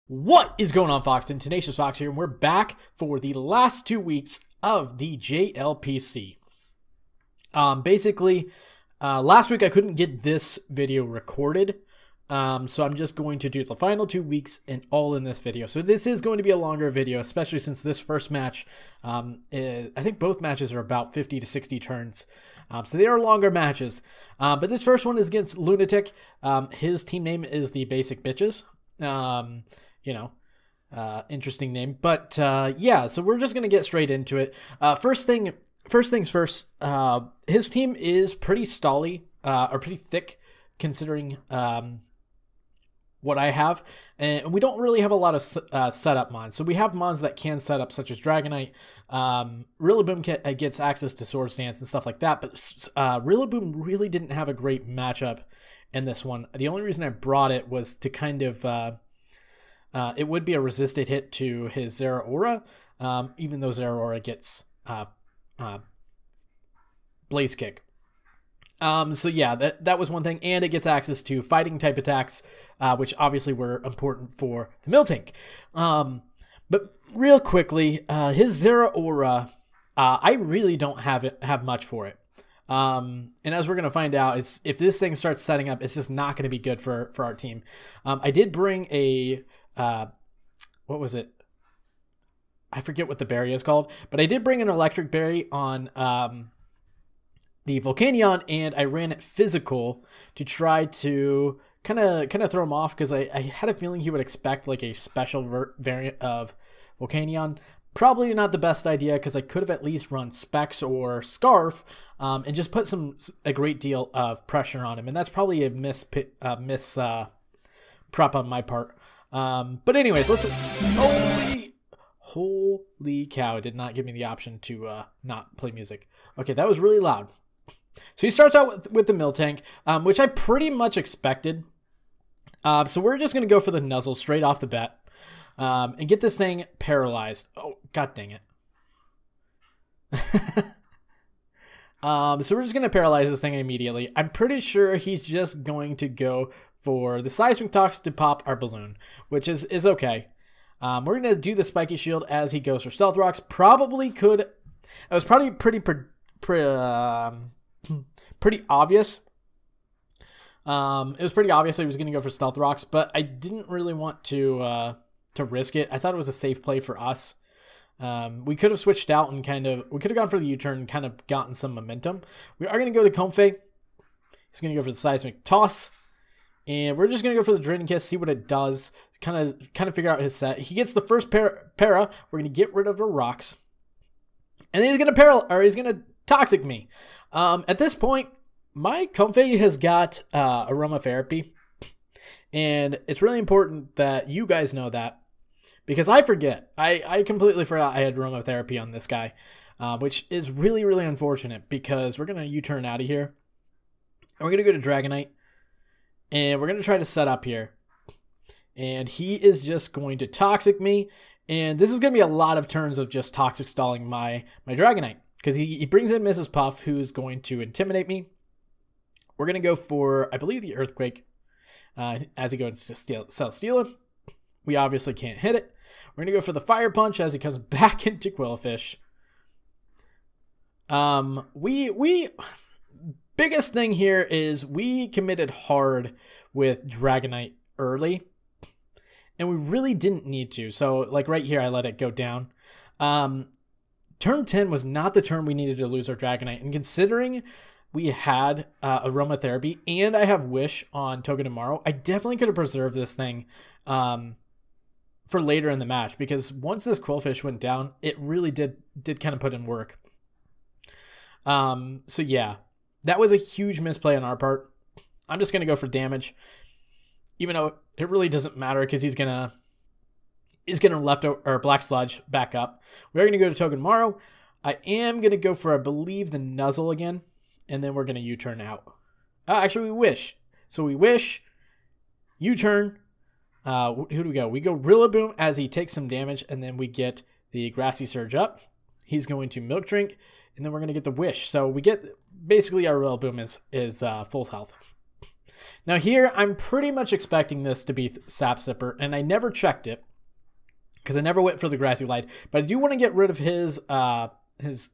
What is going on, Fox? And Tenacious Fox here, and we're back for the last 2 weeks of the jlpc. Basically, last week I couldn't get this video recorded, so I'm just going to do the final 2 weeks and all in this video. So this is going to be a longer video, especially since this first match, I think both matches are about 50 to 60 turns, so they are longer matches. But this first one is against Lunatic. His team name is the Basic Bitches. Interesting name, but yeah, so we're just gonna get straight into it. First things first, his team is pretty stally, or pretty thick, considering what I have, and we don't really have a lot of setup mods. So we have mods that can set up, such as Dragonite. Rillaboom gets access to Sword Stance and stuff like that, but Rillaboom really didn't have a great matchup in this one. The only reason I brought it was to kind of it would be a resisted hit to his Zeraora, even though Zeraora gets Blaze Kick. So yeah, that was one thing, and it gets access to fighting type attacks, which obviously were important for the Miltank. But real quickly, his Zeraora, I really don't have much for it. And as we're going to find out, is if this thing starts setting up, it's just not going to be good for our team. I did bring a what was it? I forget what the berry is called, but I did bring an electric berry on the Volcanion, and I ran it physical to try to kind of throw him off, because I had a feeling he would expect like a special variant of Volcanion. Probably not the best idea, because I could have at least run Specs or Scarf, and just put a great deal of pressure on him, and that's probably a miss prep on my part. But anyways, let's. Holy cow! It did not give me the option to not play music. Okay, that was really loud. So he starts out with the Miltank, which I pretty much expected. So we're just gonna go for the Nuzzle straight off the bat, and get this thing paralyzed. Oh, god dang it! So we're just gonna paralyze this thing immediately. I'm pretty sure he's just going to go for the Seismic Tox to pop our balloon, which is okay. We're going to do the Spiky Shield as he goes for Stealth Rocks. Probably could. It was probably pretty obvious. It was pretty obvious that he was going to go for Stealth Rocks, but I didn't really want to risk it. I thought it was a safe play for us. We could have switched out and we could have gone for the U-turn and kind of gotten some momentum. We are going to go to Comfey. He's going to go for the Seismic Toss. And we're just going to go for the Dragon Kiss, see what it does, kind of figure out his set. He gets the first para. We're going to get rid of our rocks. And then he's going to Toxic me. At this point, my Comfey has got Aromatherapy. And it's really important that you guys know that, because I forget. I completely forgot I had Aromatherapy on this guy, which is really, really unfortunate, because we're going to U-turn out of here. And we're going to go to Dragonite. And we're going to try to set up here. And he is just going to Toxic me. And this is going to be a lot of turns of just Toxic stalling my Dragonite, because he brings in Mrs. Puff, who's going to Intimidate me. We're going to go for, I believe, the Earthquake. As he goes to Celesteela. We obviously can't hit it. We're going to go for the Fire Punch as he comes back into Quillfish. Biggest thing here is we committed hard with Dragonite early, and we really didn't need to. So, like right here, I let it go down. Turn 10 was not the turn we needed to lose our Dragonite, and considering we had Aromatherapy and I have Wish on Togedemaru, I definitely could have preserved this thing for later in the match, because once this Quillfish went down, it really did kind of put in work. So yeah. That was a huge misplay on our part. I'm just going to go for damage, even though it really doesn't matter, because he's going to left or Black Sludge back up. We're going to go to Togedemaru. I am going to go for, I believe, the Nuzzle again, and then we're going to U-turn out. Actually, we Wish. So we Wish, U-turn. Who do we go? We go Rillaboom as he takes some damage, and then we get the Grassy Surge up. He's going to Milk Drink, and then we're going to get the Wish. So we get, basically, our Rillaboom is full health. Now here, I'm pretty much expecting this to be Sap Sipper, and I never checked it because I never went for the Grassy Glide, but I do want to get rid of his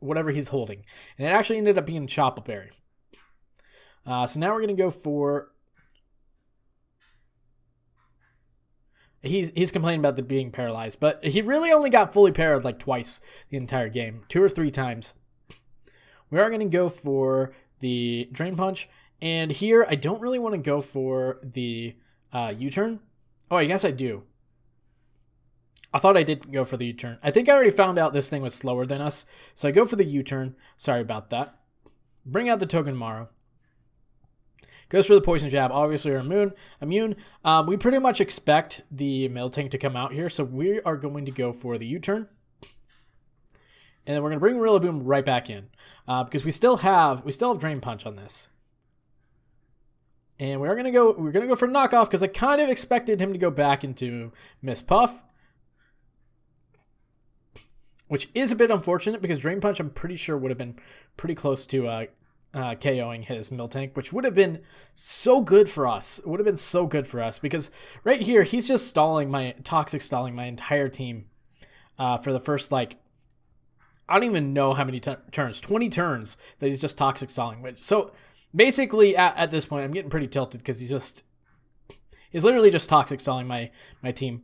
whatever he's holding, and it actually ended up being Choppleberry. So now we're going to go for... He's complaining about the being paralyzed, but he really only got fully paralyzed like twice the entire game, 2 or 3 times. We are going to go for the Drain Punch, and here I don't really want to go for the U-turn. Oh, I guess I do. I thought I did go for the U-turn. I think I already found out this thing was slower than us, so I go for the U-turn. Sorry about that. Bring out the Togedemaru. Goes for the Poison Jab. Obviously, we're immune. We pretty much expect the Miltank to come out here, so we are going to go for the U-turn. And then we're going to bring Rillaboom right back in, because we still have Drain Punch on this. And we're going to go for knockoff, because I kind of expected him to go back into Miss Puff, which is a bit unfortunate because Drain Punch I'm pretty sure would have been pretty close to KOing his Miltank, which would have been so good for us. It would have been so good for us because right here, he's just toxic stalling my entire team for the first, like, I don't even know how many turns, 20 turns that he's just toxic stalling. So basically at this point, I'm getting pretty tilted because he's literally just toxic stalling my team.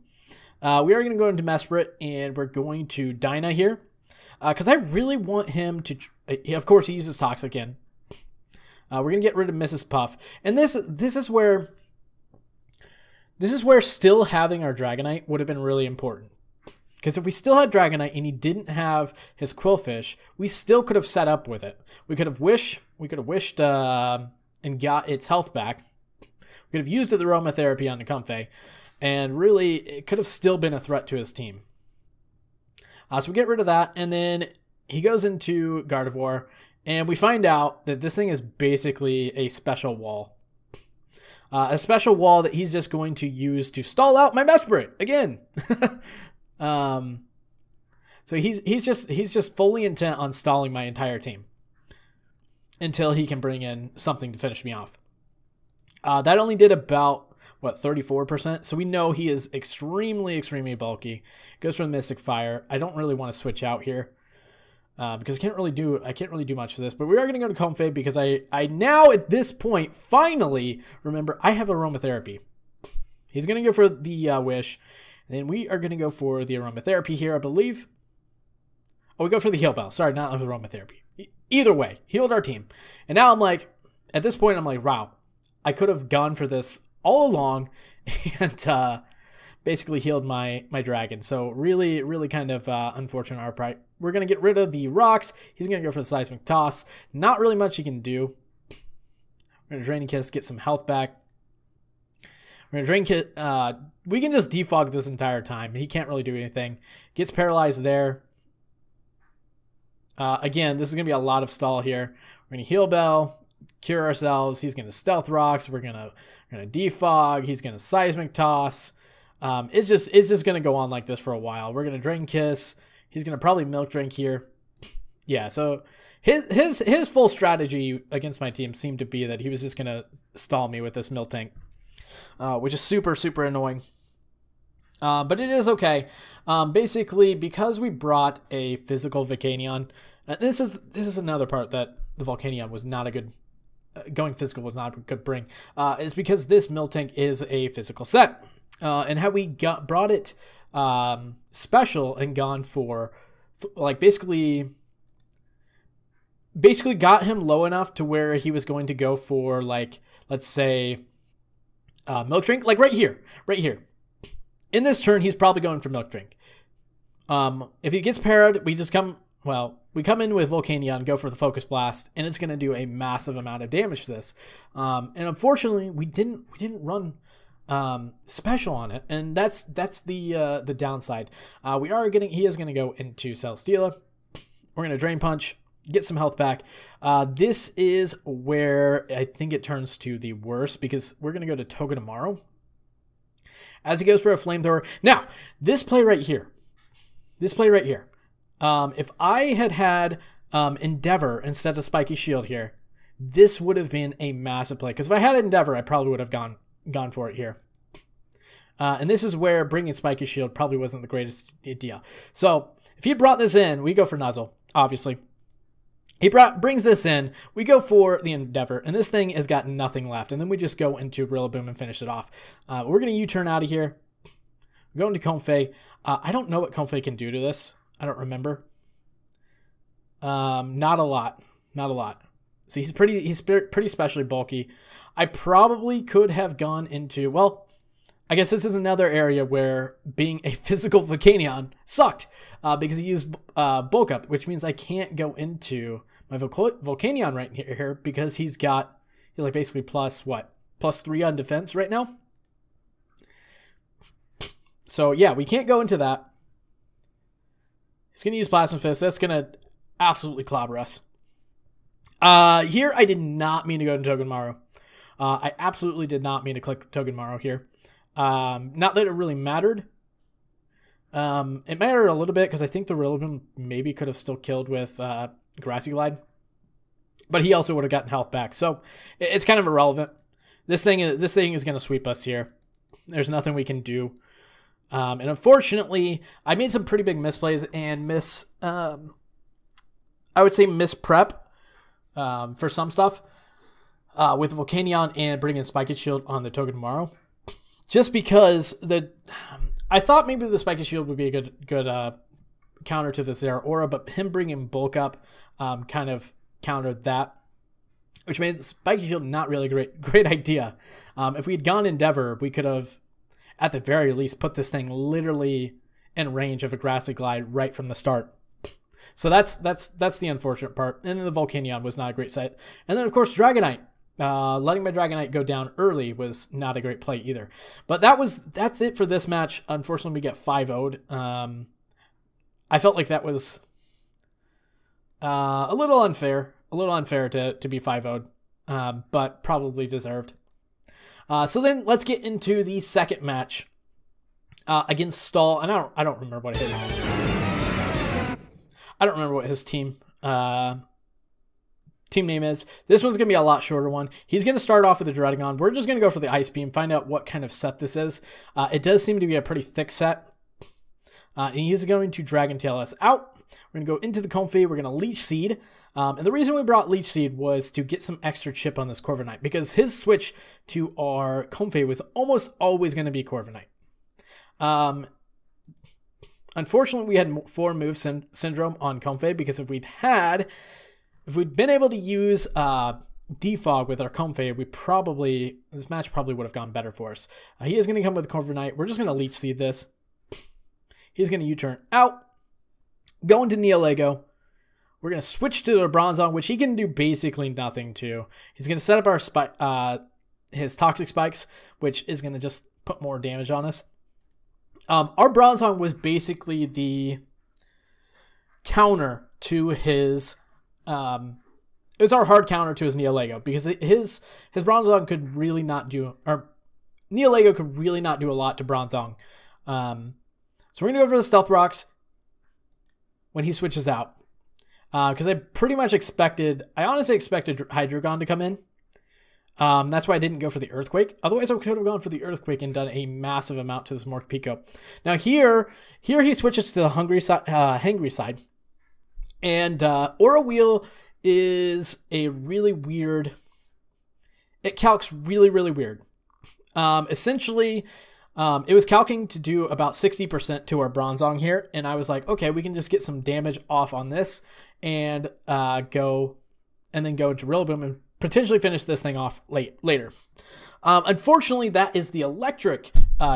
We are going to go into Mesprit and we're going to Dyna here because I really want him to, of course he uses toxic in. We're going to get rid of Mrs. Puff. And this is where still having our Dragonite would have been really important. Because if we still had Dragonite and he didn't have his Quillfish, we still could have set up with it. We could have wished and got its health back. We could have used the aromatherapy on the Comfey, and really it could have still been a threat to his team. So we get rid of that, and then he goes into Gardevoir. And we find out that this thing is basically a special wall. A special wall that he's just going to use to stall out my Mesprit again. So he's just fully intent on stalling my entire team until he can bring in something to finish me off. That only did about, what, 34%? So we know he is extremely, extremely bulky. Goes for the Mystic Fire. I don't really want to switch out here. Because I can't really do much for this, but we are going to go to Comfey because I now at this point finally remember I have aromatherapy. He's going to go for the Wish, and then we are going to go for the aromatherapy here, I believe. Oh, we go for the Heal Bell. Sorry, not aromatherapy. Either way, healed our team, and now I'm like, at this point I'm like, wow, I could have gone for this all along, and basically healed my dragon. So really, really kind of unfortunate on our part. We're going to get rid of the rocks. He's going to go for the Seismic Toss. Not really much he can do. We're going to Draining Kiss, get some health back. We're going to Drain Kiss. We can just defog this entire time. He can't really do anything. Gets paralyzed there. Again, this is going to be a lot of stall here. We're going to Heal Bell, cure ourselves. He's going to Stealth Rocks. We're going to defog. He's going to Seismic Toss. It's just going to go on like this for a while. We're going to Drain Kiss. He's going to probably Milk Drink here. Yeah, so his full strategy against my team seemed to be that he was just going to stall me with this Miltank, which is super, super annoying. But it is okay. Basically, because we brought a physical Volcanion, this is another part that the Volcanion was not a good... going physical was not a good bring. Is because this Miltank is a physical set. And had we brought it... special and gone for like basically got him low enough to where he was going to go for, like, let's say Milk Drink, like right here in this turn. He's probably going for Milk Drink. If he gets parried, we come in with Volcanion, go for the Focus Blast, and it's going to do a massive amount of damage to this, and unfortunately we didn't run special on it, and that's the downside. He is gonna go into Celesteela. We're gonna Drain Punch, get some health back. This is where I think it turns to the worst because we're gonna go to Togedemaru as he goes for a Flamethrower. Now, this play right here. If I had Endeavor instead of Spiky Shield here, this would have been a massive play. Because if I had Endeavor, I probably would have gone for it here. And this is where bringing Spiky Shield probably wasn't the greatest idea. So if he brought this in, we go for Nuzzle, obviously. He brings this in, we go for the Endeavor, and this thing has got nothing left. And then we just go into Rillaboom and finish it off. We're going to U-turn out of here. We're going to Comfey. I don't know what Comfey can do to this. I don't remember. Not a lot. Not a lot. So he's pretty specially bulky. I probably could have gone into, well, I guess this is another area where being a physical Volcanion sucked because he used bulk up, which means I can't go into my Volcanion right here because he's like basically plus what? +3 on defense right now. So yeah, we can't go into that. He's going to use Plasma Fist. That's going to absolutely clobber us. Here I did not mean to go to Togedemaru. I absolutely did not mean to click Togedemaru here. Not that it really mattered. It mattered a little bit because I think the Rillaboom maybe could have still killed with Grassy Glide. But he also would have gotten health back. So it's kind of irrelevant. This thing is going to sweep us here. There's nothing we can do. And unfortunately, I made some pretty big misplays and I would say misprep for some stuff with Volcanion and bringing Spiky Shield on the Togedemaru. Just because I thought maybe the Spiky Shield would be a good counter to the Zeraora, but him bringing bulk up kind of countered that, which made the Spiky Shield not really a great idea. If we had gone Endeavor, we could have, at the very least, put this thing literally in range of a Grassy Glide right from the start. So that's the unfortunate part. And then the Volcanion was not a great sight. And then, of course, Dragonite. Letting my Dragonite go down early was not a great play either. But that's it for this match. Unfortunately, we get 5-0'd. I felt like that was a little unfair. A little unfair to be 5-0'd, but probably deserved. So then let's get into the second match against Stall. And I don't remember what his team name is. This one's going to be a lot shorter one. He's going to start off with the Dredagon. We're just going to go for the Ice Beam, find out what kind of set this is. It does seem to be a pretty thick set. And he's going to Dragon Tail us out. We're going to go into the Comfey. We're going to Leech Seed. And the reason we brought Leech Seed was to get some extra chip on this Corviknight, because his switch to our Comfey was almost always going to be Corviknight. Unfortunately, we had 4 move syndrome on Comfey, because if we'd been able to use Defog with our Comfey, this match probably would have gone better for us. He is going to come with Corviknight. We're just going to Leech Seed this. He's going to U-turn out, go into Neolego. We're going to switch to the Bronzong, which he can do basically nothing to. He's going to set up his Toxic Spikes, which is going to just put more damage on us. Our Bronzong was basically the counter to his... it was our hard counter to his Neolego, because his Bronzong could really not do... Or Neolego could really not do a lot to Bronzong. So we're going to go for the Stealth Rocks when he switches out. Because I honestly expected Hydreigon to come in. That's why I didn't go for the Earthquake. Otherwise, I could have gone for the Earthquake and done a massive amount to this Morpeko. Now here he switches to the Hangry side. And Aura Wheel is a really weird... It calcs really, really weird. Essentially... it was calcing to do about 60% to our Bronzong here, and I was like, okay, we can just get some damage off on this and go into Rillaboom and potentially finish this thing off later. Unfortunately, that is the electric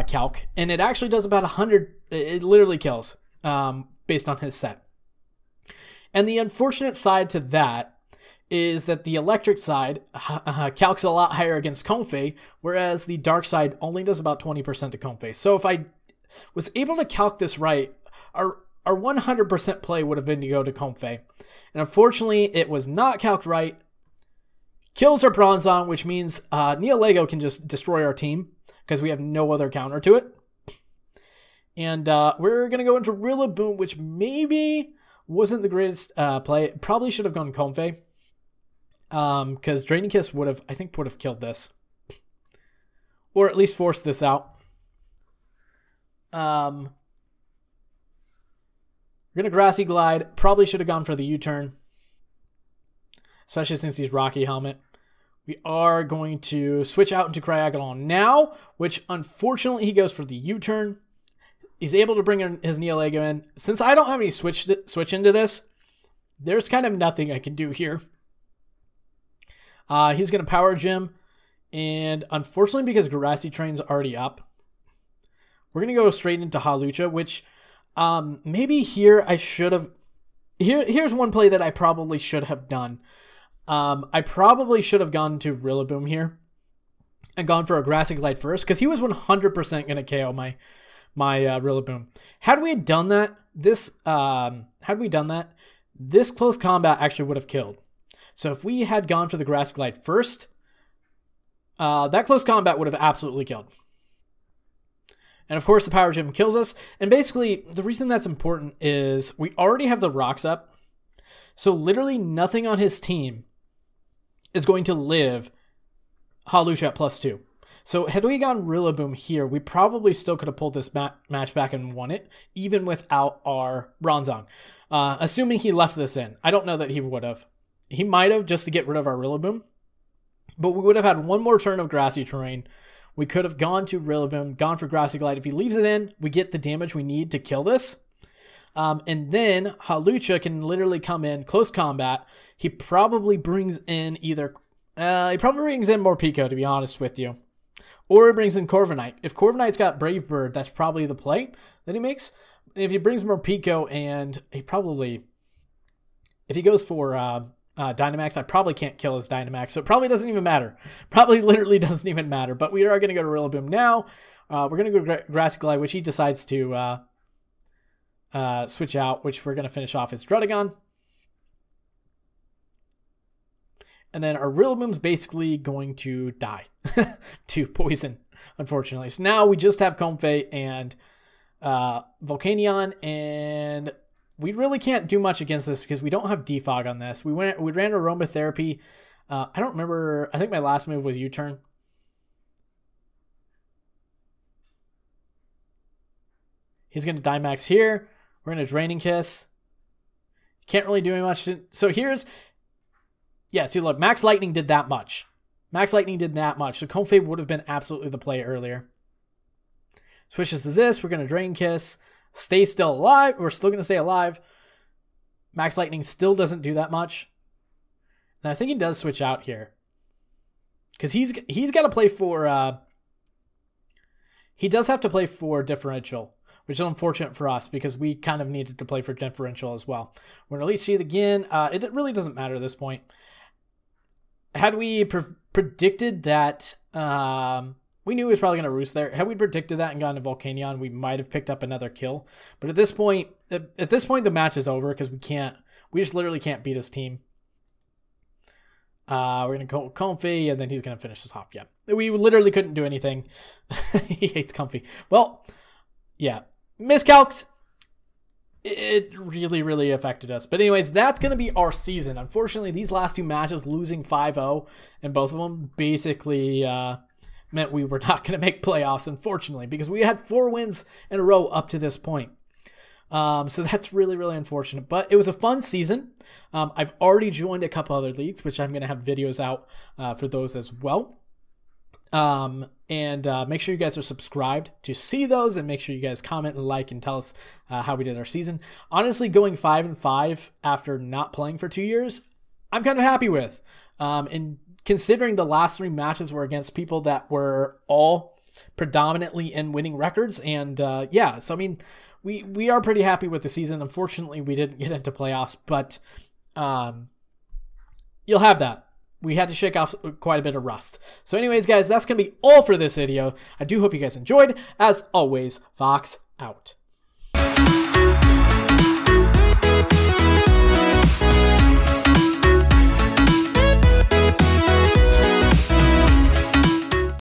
calc, and it actually does about 100. It literally kills based on his set. And the unfortunate side to that is that the electric side calcs a lot higher against Comfey, whereas the dark side only does about 20% to Comfey. So if I was able to calc this right, our 100% play would have been to go to Comfey. And unfortunately, it was not calced right. Kills our Bronzong, which means Neolego can just destroy our team because we have no other counter to it. And we're going to go into Rillaboom, which maybe wasn't the greatest play. It probably should have gone Comfey. Because Draining Kiss would have, I think, would have killed this. Or at least forced this out. We're going to Grassy Glide. Probably should have gone for the U-turn. Especially since he's Rocky Helmet. We are going to switch out into Cryogonal now, which unfortunately he goes for the U-turn. He's able to bring in his Neolego in. Since I don't have any switch into this, there's kind of nothing I can do here. He's going to Power Gym. And unfortunately, because Grassy Train's already up, we're going to go straight into Hawlucha, which maybe here I should have... Here's one play that I probably should have done. I probably should have gone to Rillaboom here and gone for a Grassy Glide first, because he was 100% going to KO my Rillaboom. Had we done that, this close combat actually would have killed. So if we had gone for the Grassy Glide first, that close combat would have absolutely killed. And of course, the Power Gym kills us. And basically, the reason that's important is we already have the rocks up. So literally nothing on his team is going to live Hawlucha at +2. So had we gone Rillaboom here, we probably still could have pulled this match back and won it, even without our Bronzong. Assuming he left this in. I don't know that he would have. He might have, just to get rid of our Rillaboom. But we would have had one more turn of Grassy Terrain. We could have gone to Rillaboom, gone for Grassy Glide. If he leaves it in, we get the damage we need to kill this. And then Hawlucha can literally come in, close combat. He probably brings in either... he probably brings in more Pico, to be honest with you. Or he brings in Corviknight. If Corviknight's got Brave Bird, that's probably the play that he makes. If he brings more Pico and he probably... If he goes for Dynamax, I probably can't kill his Dynamax, so it probably doesn't even matter. Probably literally doesn't even matter. But we are going to go to Rillaboom now. We're going to go Grassy Glide, which he decides to switch out, which we're going to finish off his Druddigon. And then our Rillaboom's basically going to die to poison, unfortunately. So now we just have Comfey and Volcanion, and we really can't do much against this because we don't have Defog on this. We ran Aromatherapy. I don't remember. I think my last move was U-turn. He's going to Dynamax here. We're going to Draining Kiss. Can't really do much. So here's... Yeah, see, look, Max Lightning did that much. Max Lightning did that much. So Comfey would have been absolutely the play earlier. Switches to this. We're going to Drain Kiss. Stay still alive. We're still going to stay alive. Max Lightning still doesn't do that much. And I think he does switch out here. Because he's got to play for... he does have to play for Differential, which is unfortunate for us because we kind of needed to play for Differential as well. We're going to Elite Seed again. It really doesn't matter at this point. Had we predicted that... we knew he was probably going to roost there. Had we predicted that and gone to Volcanion, we might have picked up another kill. But at this point, the match is over because we just literally can't beat his team. We're going to go Comfey, and then he's going to finish this off. Yeah, we literally couldn't do anything. He hates Comfey. Well, yeah, miscalcs. It really, really affected us. But anyways, that's going to be our season. Unfortunately, these last two matches, losing 5-0, and both of them basically meant we were not going to make playoffs, unfortunately, because we had 4 wins in a row up to this point. So that's really, really unfortunate. But it was a fun season. I've already joined a couple other leagues, which I'm going to have videos out for those as well. And make sure you guys are subscribed to see those, and make sure you guys comment and like and tell us how we did our season. Honestly, going 5-5 after not playing for 2 years, I'm kind of happy with. And considering the last 3 matches were against people that were all predominantly in winning records, and yeah, so I mean, we are pretty happy with the season. Unfortunately, we didn't get into playoffs, but you'll have that. We had to shake off quite a bit of rust. So anyways, guys, that's going to be all for this video. I do hope you guys enjoyed. As always, Fox out.